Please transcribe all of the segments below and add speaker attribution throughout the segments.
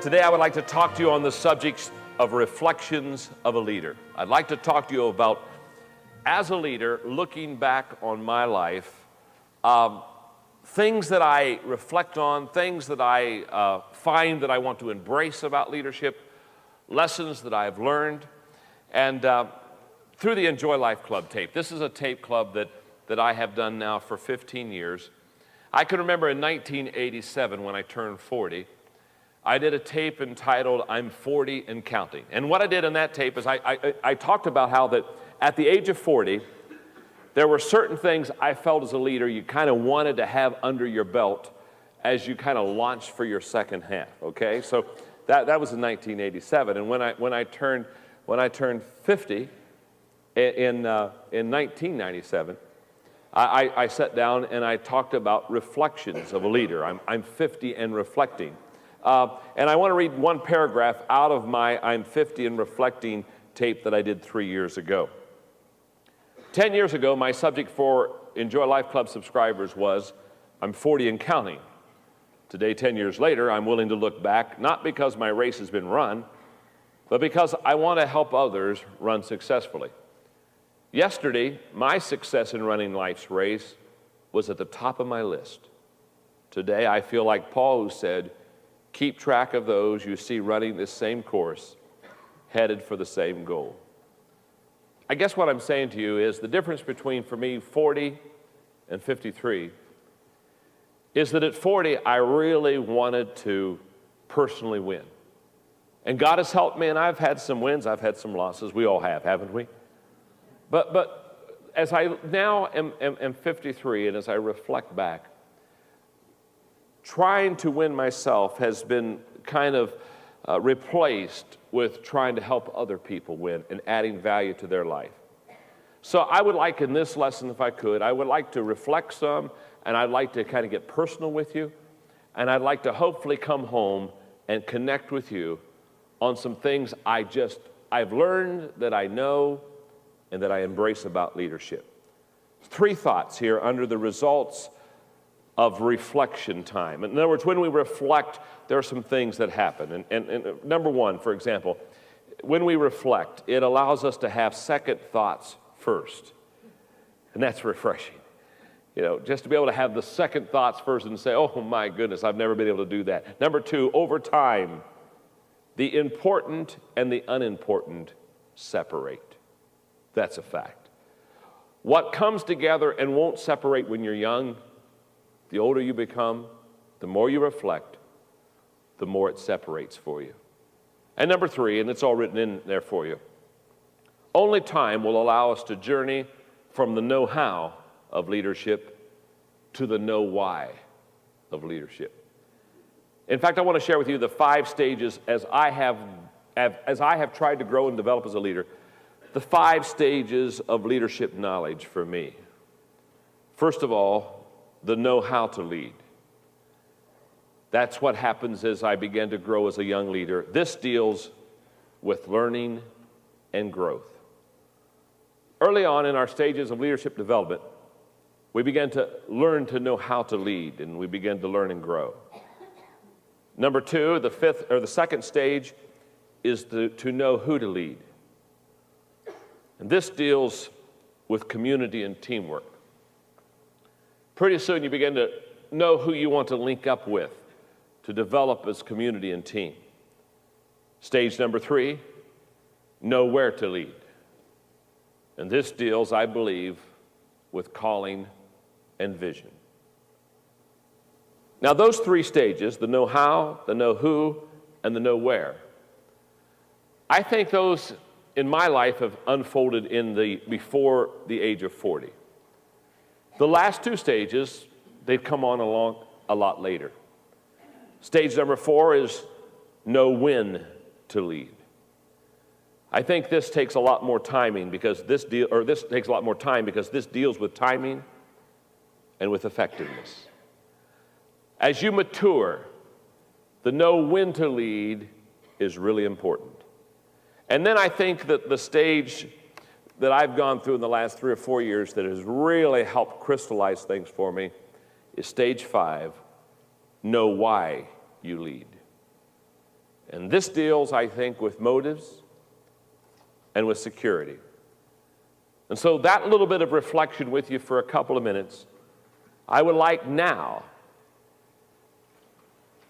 Speaker 1: Today I would like to talk to you on the subject of reflections of a leader. I'd like to talk to you about, as a leader, looking back on my life, things that I reflect on, things that I find that I want to embrace about leadership, lessons that I've learned, and through the Enjoy Life Club tape. This is a tape club that I have done now for 15 years. I can remember in 1987 when I turned 40, I did a tape entitled, I'm 40 and Counting. And what I did in that tape is I talked about how that at the age of 40, there were certain things I felt as a leader you kind of wanted to have under your belt as you kind of launched for your second half, okay? So that was in 1987. And when I turned 50 in 1997, I sat down and I talked about reflections of a leader. I'm 50 and reflecting. And I want to read one paragraph out of my I'm 50 and Reflecting tape that I did 3 years ago. 10 years ago, my subject for Enjoy Life Club subscribers was, I'm 40 and counting. Today, 10 years later, I'm willing to look back, not because my race has been run, but because I want to help others run successfully. Yesterday, my success in running life's race was at the top of my list. Today, I feel like Paul, who said, keep track of those you see running this same course, headed for the same goal. I guess what I'm saying to you is the difference between, for me, 40 and 53 is that at 40, I really wanted to personally win. And God has helped me, and I've had some wins, I've had some losses. We all have, haven't we? But as I now am 53, and as I reflect back, trying to win myself has been kind of replaced with trying to help other people win and adding value to their life. So I would like in this lesson, if I could, I would like to reflect some, and I'd like to kind of get personal with you, and I'd like to hopefully come home and connect with you on some things I've learned, that I know, and that I embrace about leadership. 3 thoughts here under the results of reflection time. In other words, when we reflect, there are some things that happen. And number one, for example, when we reflect, it allows us to have second thoughts first. And that's refreshing. You know, just to be able to have the second thoughts first and say, oh my goodness, I've never been able to do that. Number 2, over time, the important and the unimportant separate. That's a fact. What comes together and won't separate when you're young, the older you become, the more you reflect, the more it separates for you. And number 3, and it's all written in there for you, only time will allow us to journey from the know-how of leadership to the know-why of leadership. In fact, I want to share with you the 5 stages as I have tried to grow and develop as a leader, the 5 stages of leadership knowledge for me. First of all, the know how to lead. That's what happens as I began to grow as a young leader. This deals with learning and growth. Early on in our stages of leadership development, we began to learn to know how to lead, and we began to learn and grow. Number 2, the second stage is to know who to lead. And this deals with community and teamwork. Pretty soon you begin to know who you want to link up with to develop as community and team. Stage number 3, know where to lead. And this deals, I believe, with calling and vision. Now those 3 stages, the know how, the know who, and the know where, I think those in my life have unfolded before the age of 40. The last 2 stages, they've come on along a lot later. Stage number 4 is know when to lead. I think this takes a lot more timing because this takes a lot more time because this deals with timing and with effectiveness. As you mature, the know when to lead is really important. And then I think that the stage that I've gone through in the last 3 or 4 years that has really helped crystallize things for me is stage 5, know why you lead. And this deals, I think, with motives and with security. And so that little bit of reflection with you for a couple of minutes, I would like now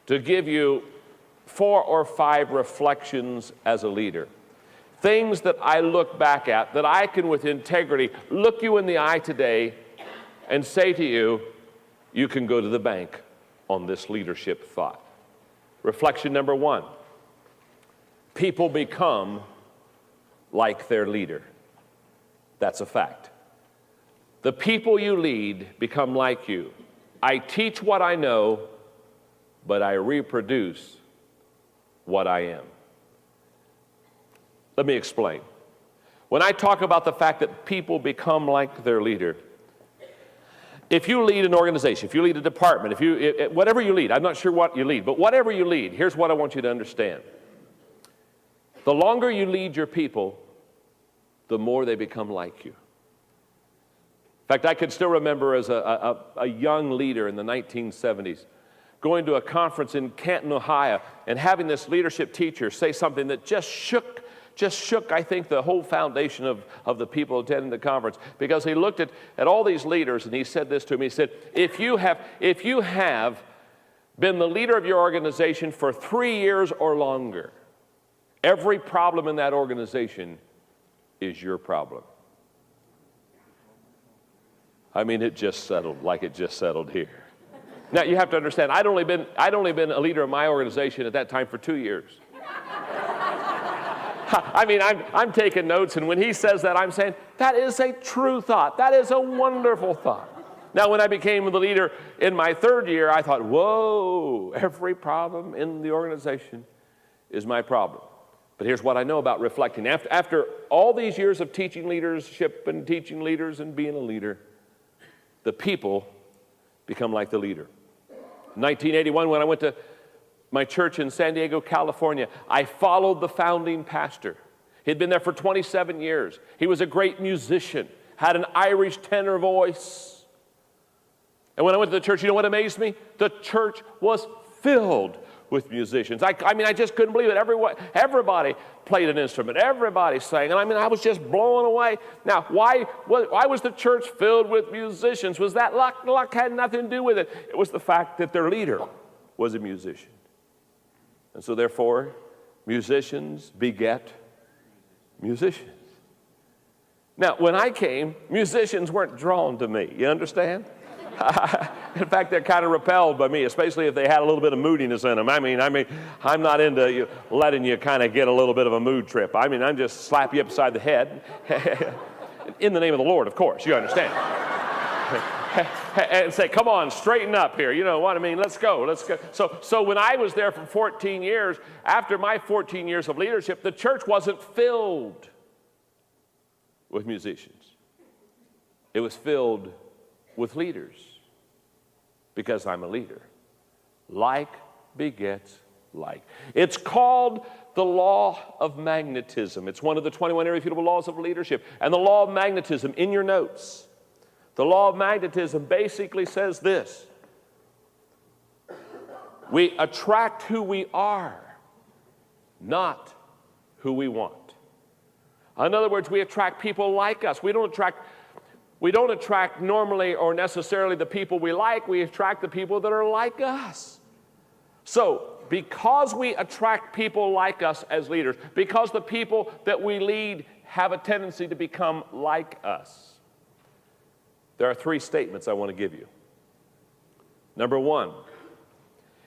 Speaker 1: to give you 4 or 5 reflections as a leader. Things that I look back at, that I can with integrity look you in the eye today and say to you, you can go to the bank on this leadership thought. Reflection number 1, people become like their leader. That's a fact. The people you lead become like you. I teach what I know, but I reproduce what I am. Let me explain. When I talk about the fact that people become like their leader, if you lead an organization, if you lead a department, whatever you lead, I'm not sure what you lead, but whatever you lead, here's what I want you to understand. The longer you lead your people, the more they become like you. In fact, I can still remember as a young leader in the 1970s, going to a conference in Canton, Ohio, and having this leadership teacher say something that just shook, I think, the whole foundation of the people attending the conference, because he looked at all these leaders and he said this to me. He said, if you have been the leader of your organization for 3 years or longer, every problem in that organization is your problem. I mean, it just settled like it just settled here. Now, you have to understand, I'd only been a leader of my organization at that time for 2 years. I mean, I'm taking notes, and when he says that, I'm saying, that is a true thought. That is a wonderful thought. Now, when I became the leader in my 3rd year, I thought, whoa, every problem in the organization is my problem. But here's what I know about reflecting. After all these years of teaching leadership and teaching leaders and being a leader, the people become like the leader. In 1981, when I went to my church in San Diego, California, I followed the founding pastor. He'd been there for 27 years. He was a great musician, had an Irish tenor voice. And when I went to the church, you know what amazed me? The church was filled with musicians. I mean, I just couldn't believe it. Everybody played an instrument. Everybody sang. And I mean, I was just blown away. Now, why was the church filled with musicians? Was that luck? Luck had nothing to do with it. It was the fact that their leader was a musician. And so therefore, musicians beget musicians. Now, when I came, musicians weren't drawn to me. You understand? In fact, they're kind of repelled by me, especially if they had a little bit of moodiness in them. I mean, I'm not into letting you kind of get a little bit of a mood trip. I mean, I'm just slap you upside the head. In the name of the Lord, of course, you understand. And say, come on, straighten up here. You know what I mean? Let's go. So when I was there for 14 years, after my 14 years of leadership, the church wasn't filled with musicians. It was filled with leaders, because I'm a leader. Like begets like. It's called the law of magnetism. It's one of the 21 irrefutable laws of leadership. And the law of magnetism, in your notes, the law of magnetism basically says this: we attract who we are, not who we want. In other words, we attract people like us. We don't attract normally or necessarily the people we like. We attract the people that are like us. So, because we attract people like us as leaders, because the people that we lead have a tendency to become like us, there are 3 statements I want to give you. Number 1,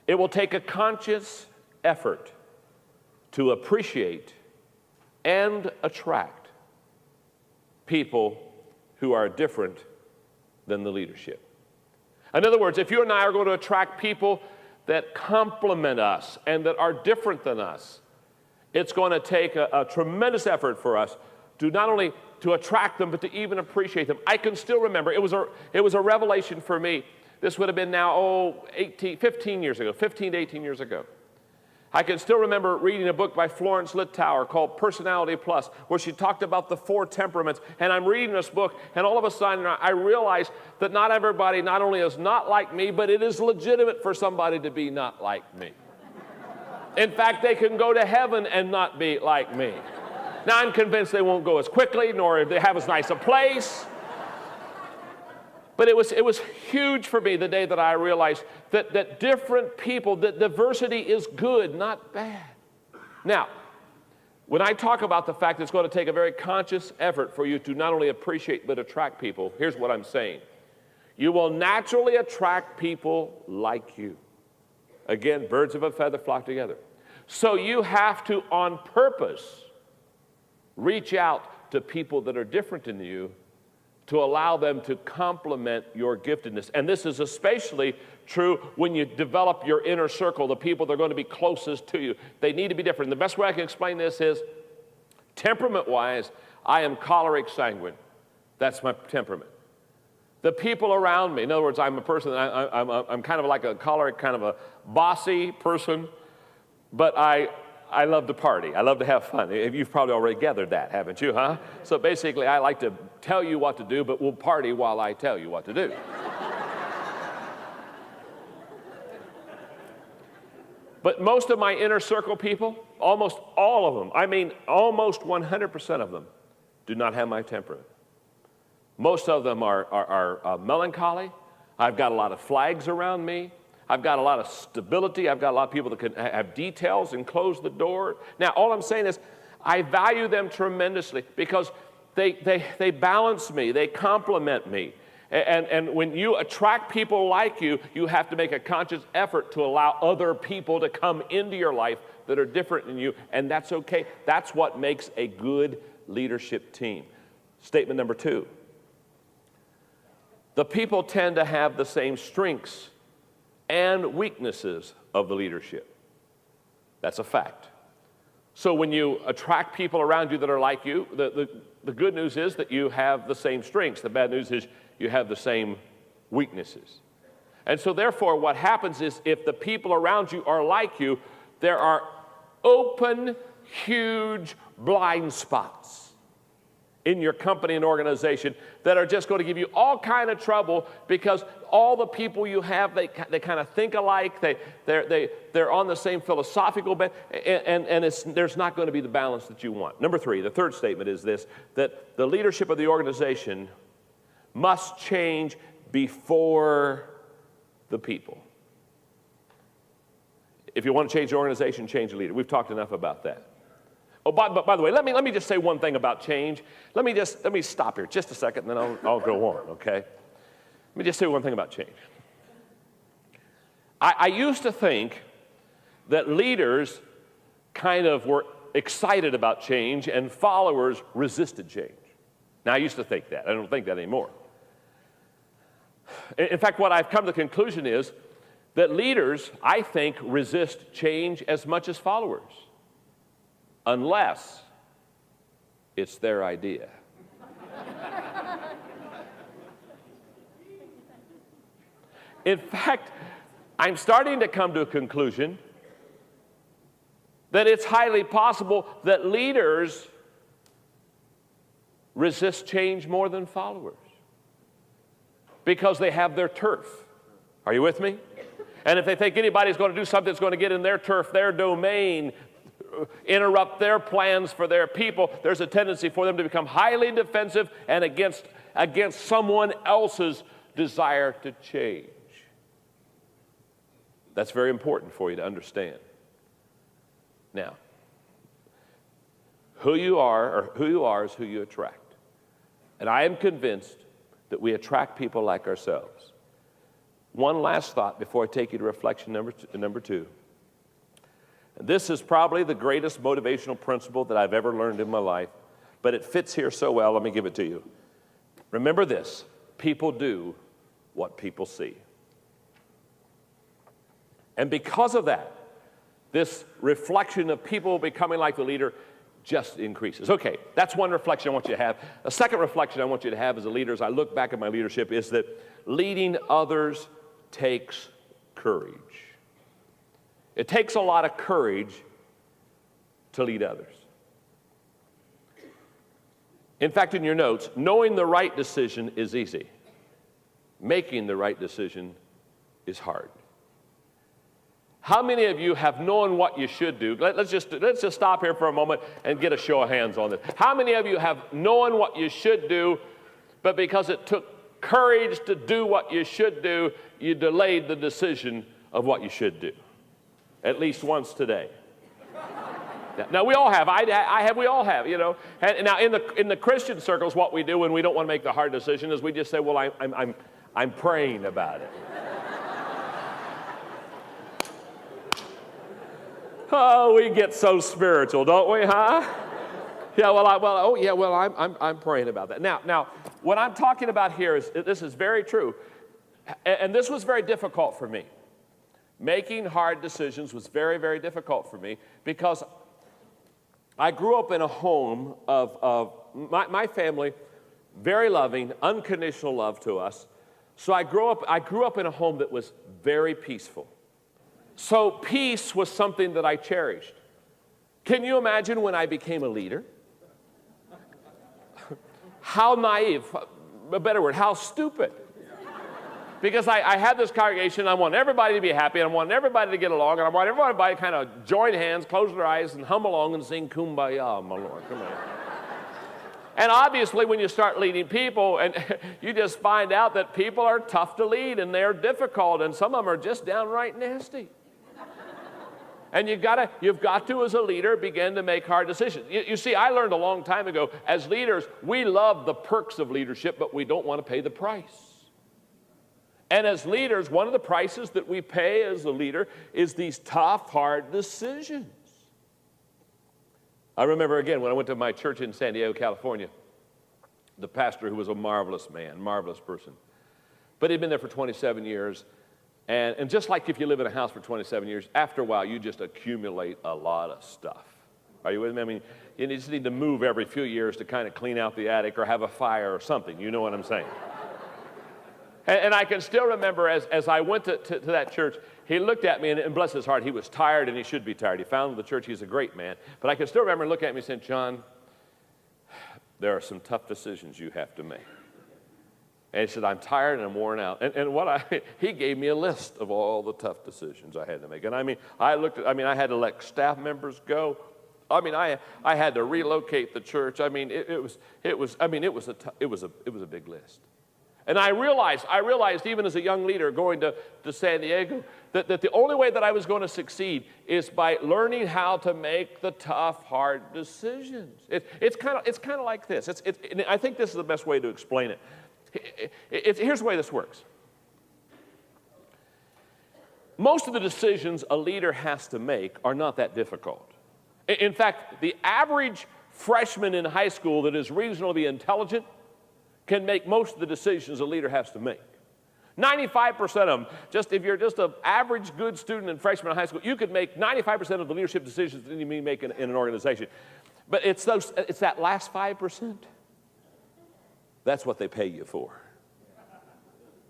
Speaker 1: it will take a conscious effort to appreciate and attract people who are different than the leadership. In other words, if you and I are going to attract people that complement us and that are different than us, it's going to take a tremendous effort for us to not only to attract them, but to even appreciate them. I can still remember, it was a revelation for me. This would have been now, 15 years ago, 15 to 18 years ago. I can still remember reading a book by Florence Littauer called Personality Plus, where she talked about the 4 temperaments. And I'm reading this book, and all of a sudden I realized that not everybody not only is not like me, but it is legitimate for somebody to be not like me. In fact, they can go to heaven and not be like me. Now, I'm convinced they won't go as quickly, nor they have as nice a place. But it was huge for me the day that I realized that different people, that diversity is good, not bad. Now, when I talk about the fact that it's going to take a very conscious effort for you to not only appreciate but attract people, here's what I'm saying. You will naturally attract people like you. Again, birds of a feather flock together. So you have to, on purpose, reach out to people that are different than you to allow them to complement your giftedness. And this is especially true when you develop your inner circle, the people that are going to be closest to you. They need to be different. The best way I can explain this is, temperament-wise, I am choleric sanguine. That's my temperament. The people around me, in other words, I'm a person, I'm kind of like a choleric, kind of a bossy person, but I love to party. I love to have fun. You've probably already gathered that, haven't you, huh? So basically, I like to tell you what to do, but we'll party while I tell you what to do. But most of my inner circle people, almost all of them, I mean almost 100% of them, do not have my temperament. Most of them are melancholy. I've got a lot of flags around me. I've got a lot of stability. I've got a lot of people that can have details and close the door. Now, all I'm saying is I value them tremendously because they balance me. They complement me. And when you attract people like you, you have to make a conscious effort to allow other people to come into your life that are different than you, and that's okay. That's what makes a good leadership team. Statement number 2. The people tend to have the same strengths and weaknesses of the leadership. That's a fact. So when you attract people around you that are like you, the good news is that you have the same strengths. The bad news is you have the same weaknesses. And so therefore what happens is if the people around you are like you, there are open, huge blind spots in your company and organization that are just going to give you all kind of trouble because all the people you have, they kind of think alike, they're on the same philosophical bent, and there's not going to be the balance that you want. Number 3, the third statement is this, that the leadership of the organization must change before the people. If you want to change the organization, change the leader. We've talked enough about that. Oh, by the way, let me just say one thing about change. Let me stop here just a second, and then I'll go on, okay? Let me just say one thing about change. I used to think that leaders kind of were excited about change and followers resisted change. Now, I used to think that. I don't think that anymore. In fact, what I've come to the conclusion is that leaders, I think, resist change as much as followers, unless it's their idea. In fact, I'm starting to come to a conclusion that it's highly possible that leaders resist change more than followers because they have their turf. Are you with me? And if they think anybody's going to do something that's going to get in their turf, their domain, interrupt their plans for their people, there's a tendency for them to become highly defensive and against someone else's desire to change. That's very important for you to understand. Now, who you are is who you attract. And I am convinced that we attract people like ourselves. One last thought before I take you to reflection number 2. This is probably the greatest motivational principle that I've ever learned in my life, but it fits here so well, let me give it to you. Remember this, people do what people see. And because of that, this reflection of people becoming like the leader just increases. Okay, that's one reflection I want you to have. A second reflection I want you to have as a leader as I look back at my leadership is that leading others takes courage. It takes a lot of courage to lead others. In fact, in your notes, knowing the right decision is easy. Making the right decision is hard. How many of you have known what you should do? Let's just stop here for a moment and get a show of hands on this. How many of you have known what you should do, but because it took courage to do what you should do, you delayed the decision of what you should do? At least once today. Now, we all have. We all have, you know. And now, in the Christian circles, what we do when we don't want to make the hard decision is we just say, well, I'm praying about it. Oh, we get so spiritual, don't we, huh? Yeah, I'm praying about that. Now, what I'm talking about here is, this is very true, and this was very difficult for me. Making hard decisions was very, very difficult for me because I grew up in a home of my family, very loving, unconditional love to us. So I grew up in a home that was very peaceful. So peace was something that I cherished. Can you imagine when I became a leader? How naive, a better word, how stupid. Because I had this congregation, I want everybody to be happy, and I want everybody to get along, and I want everybody to kind of join hands, close their eyes, and hum along and sing Kumbaya, my Lord. Come on. And obviously, when you start leading people, and you just find out that people are tough to lead, and they're difficult, and some of them are just downright nasty. And you've got to, as a leader, begin to make hard decisions. You see, I learned a long time ago, as leaders, we love the perks of leadership, but we don't want to pay the price. And as leaders, one of the prices that we pay as a leader is these tough, hard decisions. I remember, again, when I went to my church in San Diego, California, the pastor, who was a marvelous man, marvelous person, but he'd been there for 27 years. And just like if you live in a house for 27 years, after a while, you just accumulate a lot of stuff. Are you with me? I mean, you just need to move every few years to kind of clean out the attic or have a fire or something. You know what I'm saying? And I can still remember as I went to that church, he looked at me, and bless his heart, he was tired, and he should be tired. He founded the church. He's a great man. But I can still remember looking at me and saying, John, there are some tough decisions you have to make. And he said, I'm tired and I'm worn out. And he gave me a list of all the tough decisions I had to make. And I had to let staff members go. I had to relocate the church. It was a big list. And I realized even as a young leader going to San Diego, that the only way that I was going to succeed is by learning how to make the tough, hard decisions. It's kind of like this. I think this is the best way to explain it. Here's the way this works. Most of the decisions a leader has to make are not that difficult. In fact, the average freshman in high school that is reasonably intelligent can make most of the decisions a leader has to make. 95% of them, if you're just an average good student and freshman in high school, you could make 95% of the leadership decisions that you make in an organization. But it's that last 5%. That's what they pay you for.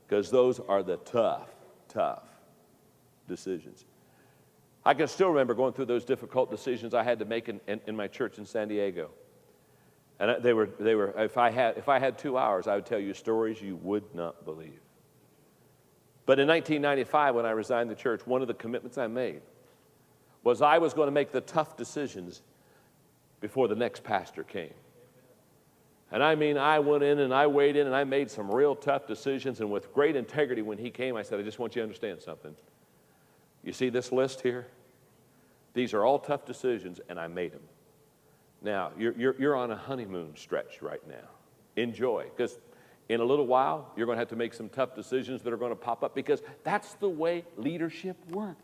Speaker 1: Because those are the tough decisions. I can still remember going through those difficult decisions I had to make in my church in San Diego. And they were. If I had 2 hours, I would tell you stories you would not believe. But in 1995, when I resigned the church, one of the commitments I made was I was going to make the tough decisions before the next pastor came. And I went in and I weighed in and I made some real tough decisions. And with great integrity, when he came, I said, I just want you to understand something. You see this list here? These are all tough decisions, and I made them. Now, you're on a honeymoon stretch right now. Enjoy, because in a little while, you're going to have to make some tough decisions that are going to pop up, because that's the way leadership works.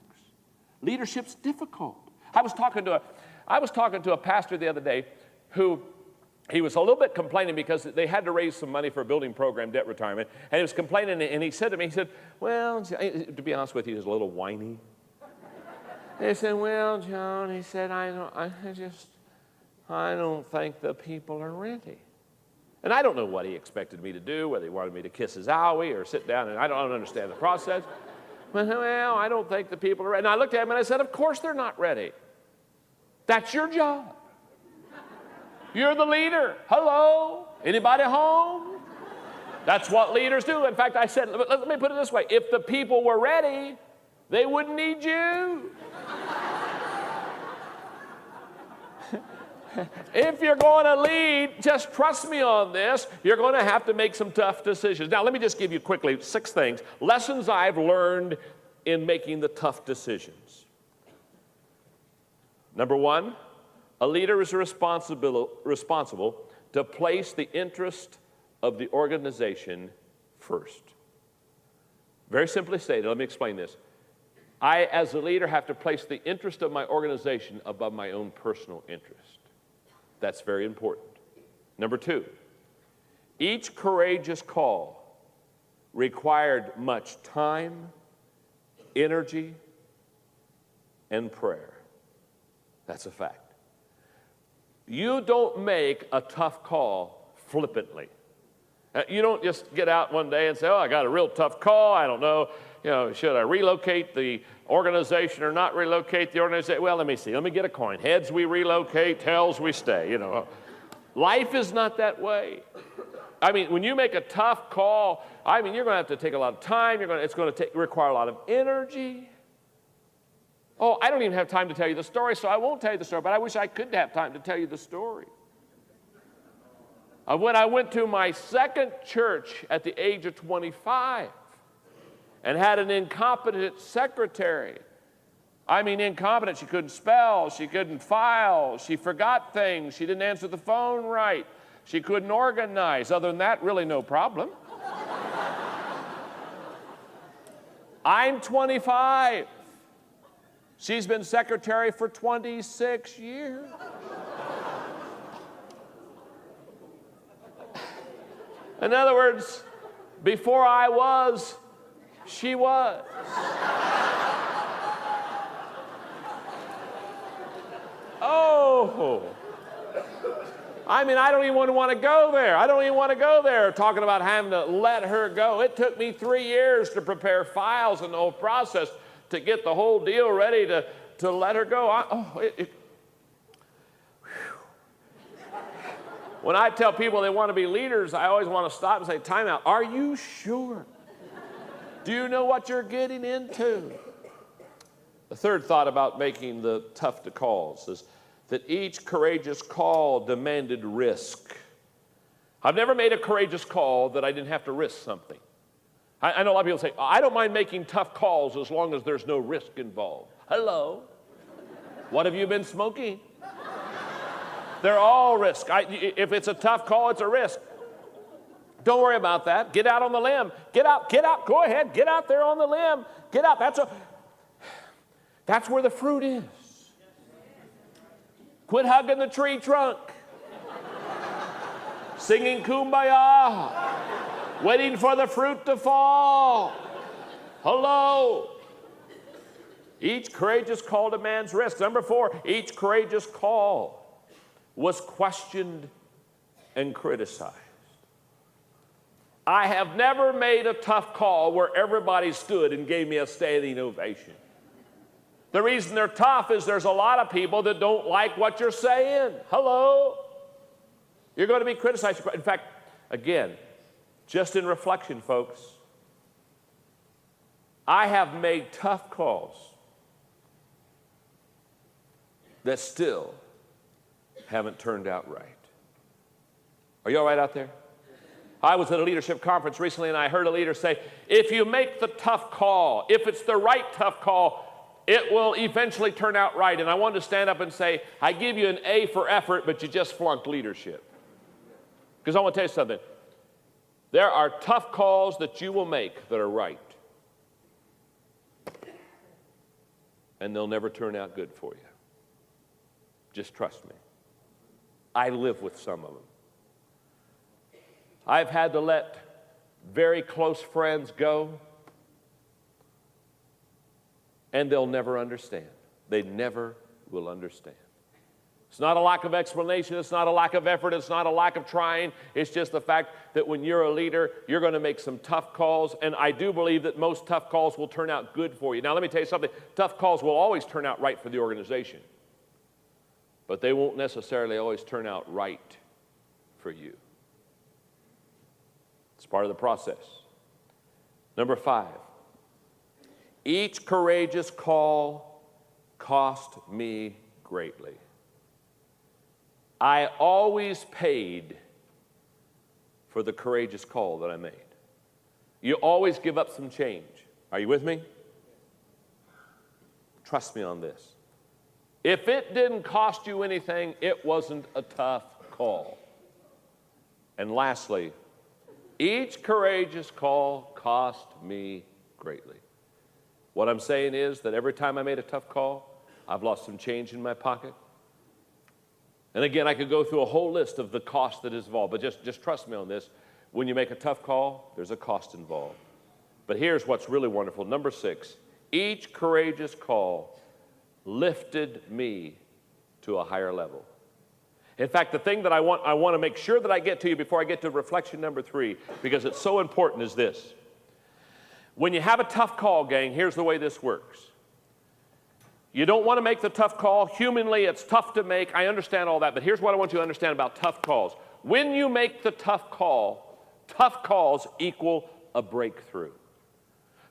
Speaker 1: Leadership's difficult. I was talking to a pastor the other day who he was a little bit complaining because they had to raise some money for a building program, debt retirement, and he was complaining, and he said to me, he said, well, to be honest with you, he was a little whiny. He said, well, John, he said, I don't think the people are ready. And I don't know what he expected me to do, whether he wanted me to kiss his owie or sit down, and I don't understand the process. But, well, I don't think the people are ready. And I looked at him and I said, of course they're not ready. That's your job. You're the leader. Hello? Anybody home? That's what leaders do. In fact, I said, let me put it this way. If the people were ready, They wouldn't need you. If you're going to lead, just trust me on this, you're going to have to make some tough decisions. Now, let me just give you quickly 6 things, lessons I've learned in making the tough decisions. Number 1, a leader is responsible to place the interest of the organization first. Very simply stated, let me explain this. I, as a leader, have to place the interest of my organization above my own personal interest. That's very important. Number 2, each courageous call required much time, energy, and prayer. That's a fact. You don't make a tough call flippantly. You don't just get out one day and say, oh, I got a real tough call. I don't know, should I relocate the organization or not relocate the organization? Well, let me see. Let me get a coin. Heads, we relocate. Tails, we stay. Life is not that way. I mean, when you make a tough call, you're going to have to take a lot of time. It's going to require a lot of energy. Oh, I don't even have time to tell you the story, so I won't tell you the story, but I wish I could have time to tell you the story. When I went to my second church at the age of 25 and had an incompetent secretary. Incompetent. She couldn't spell. She couldn't file. She forgot things. She didn't answer the phone right. She couldn't organize. Other than that, really no problem. I'm 25. She's been secretary for 26 years. In other words, before I was, she was. Oh. I don't even want to go there. I don't even want to go there talking about having to let her go. It took me 3 years to prepare files and the whole process to get the whole deal ready to let her go. When I tell people they want to be leaders, I always want to stop and say, time out. Are you sure? Do you know what you're getting into? The third thought about making the tough calls is that each courageous call demanded risk. I've never made a courageous call that I didn't have to risk something. I know a lot of people say, I don't mind making tough calls as long as there's no risk involved. Hello? What have you been smoking? They're all risk. If it's a tough call, it's a risk. Don't worry about that. Get out on the limb. Get out. Go ahead. Get out there on the limb. Get out. That's where the fruit is. Quit hugging the tree trunk. Singing Kumbaya. Waiting for the fruit to fall. Hello. Each courageous call demands risk. Number 4, each courageous call was questioned and criticized. I have never made a tough call where everybody stood and gave me a standing ovation. The reason they're tough is there's a lot of people that don't like what you're saying. Hello? You're going to be criticized. In fact, again, just in reflection, folks, I have made tough calls that still haven't turned out right. Are you all right out there? I was at a leadership conference recently and I heard a leader say, if you make the tough call, if it's the right tough call, it will eventually turn out right. And I wanted to stand up and say, I give you an A for effort, but you just flunked leadership. Because I want to tell you something. There are tough calls that you will make that are right. And they'll never turn out good for you. Just trust me. I live with some of them. I've had to let very close friends go, and they'll never understand. They never will understand. It's not a lack of explanation. It's not a lack of effort. It's not a lack of trying. It's just the fact that when you're a leader, you're going to make some tough calls, and I do believe that most tough calls will turn out good for you. Now, let me tell you something. Tough calls will always turn out right for the organization, but they won't necessarily always turn out right for you. It's part of the process. Number 5, Each courageous call cost me greatly. I always paid for the courageous call that I made. You always give up some change. Are you with me? Trust me on this. If it didn't cost you anything, it wasn't a tough call. And lastly, each courageous call cost me greatly. What I'm saying is that every time I made a tough call, I've lost some change in my pocket. And again, I could go through a whole list of the cost that is involved, but just trust me on this. When you make a tough call, there's a cost involved. But here's what's really wonderful. Number 6, each courageous call lifted me to a higher level. In fact, the thing that I want to make sure that I get to you before I get to reflection number 3, because it's so important, is this. When you have a tough call, gang, here's the way this works. You don't want to make the tough call. Humanly, it's tough to make. I understand all that, but here's what I want you to understand about tough calls. When you make the tough call, tough calls equal a breakthrough.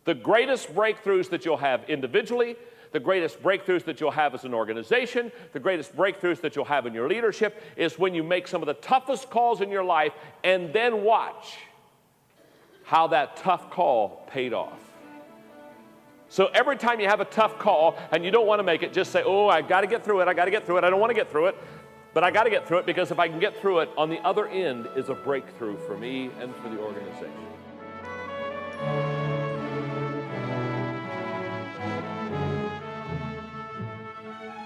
Speaker 1: The greatest breakthroughs that you'll have individually, the greatest breakthroughs that you'll have as an organization, the greatest breakthroughs that you'll have in your leadership is when you make some of the toughest calls in your life and then watch how that tough call paid off. So every time you have a tough call and you don't want to make it, just say, oh, I got to get through it, I got to get through it, I don't want to get through it, but I got to get through it, because if I can get through it, on the other end is a breakthrough for me and for the organization.